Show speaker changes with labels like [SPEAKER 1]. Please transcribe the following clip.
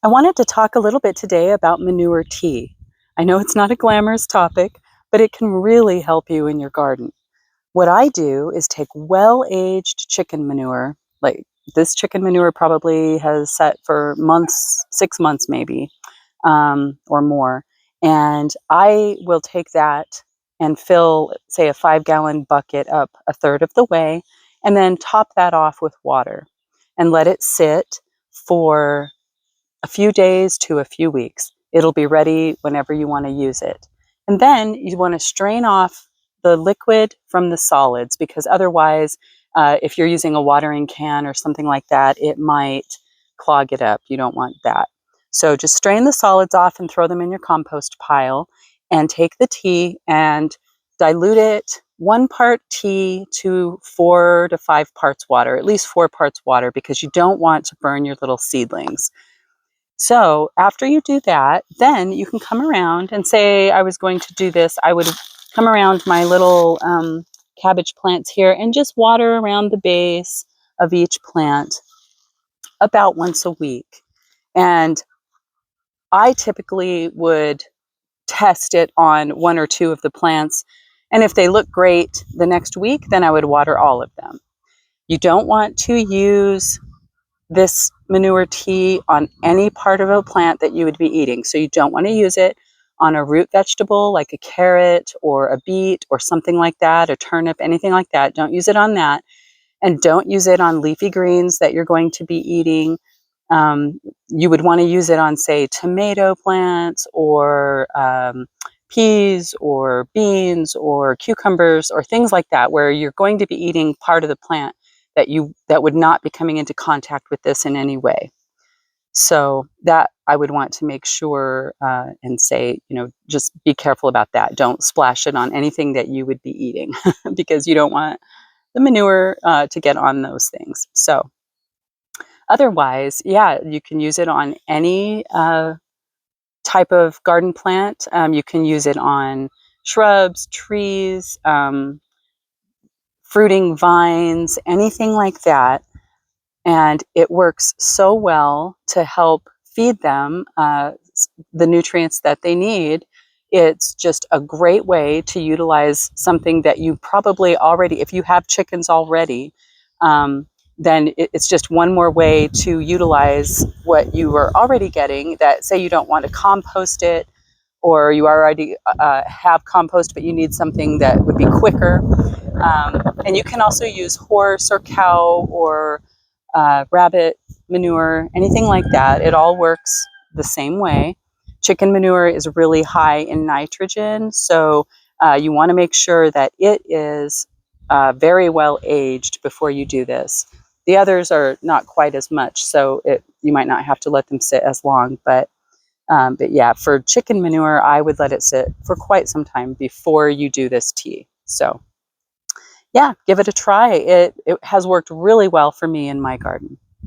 [SPEAKER 1] I wanted to talk a little bit today about manure tea. I know it's not a glamorous topic, but it can really help you in your garden. What I do is take well-aged chicken manure, like this chicken manure probably has set for months, 6 months maybe, or more. And I will take that and fill, say, a 5-gallon bucket up a third of the way, and then top that off with water and let it sit for a few days to a few weeks. It'll be ready whenever you want to use it. And then you want to strain off the liquid from the solids, because otherwise, if you're using a watering can or something like that, it might clog it up. You don't want that. So just strain the solids off and throw them in your compost pile, and take the tea and dilute it 1 part tea to 4 to 5 parts water, at least 4 parts water, because you don't want to burn your little seedlings. So after you do that, then you can come around and say, I was going to do this. I would come around my little cabbage plants here and just water around the base of each plant about once a week. And I typically would test it on 1 or 2 of the plants. And if they look great the next week, then I would water all of them. You don't want to use this manure tea on any part of a plant that you would be eating. So you don't want to use it on a root vegetable like a carrot or a beet or something like that, a turnip, anything like that. Don't use it on that. And don't use it on leafy greens that you're going to be eating. You would want to use it on, say, tomato plants or peas or beans or cucumbers or things like that, where you're going to be eating part of the plant that would not be coming into contact with this in any way. So that I would want to make sure and say, just be careful about that. Don't splash it on anything that you would be eating because you don't want the manure to get on those things. So otherwise, yeah, you can use it on any type of garden plant. You can use it on shrubs, trees, fruiting vines, anything like that. And it works so well to help feed them the nutrients that they need. It's just a great way to utilize something that you probably already, if you have chickens already, then it's just one more way to utilize what you were already getting. That, say you don't want to compost it, or you already have compost, but you need something that would be quicker. And you can also use horse or cow or rabbit manure, anything like that. It all works the same way. Chicken manure is really high in nitrogen, so you want to make sure that it is very well aged before you do this. The others are not quite as much, so you might not have to let them sit as long. But yeah, for chicken manure, I would let it sit for quite some time before you do this tea. So yeah, give it a try. It has worked really well for me in my garden.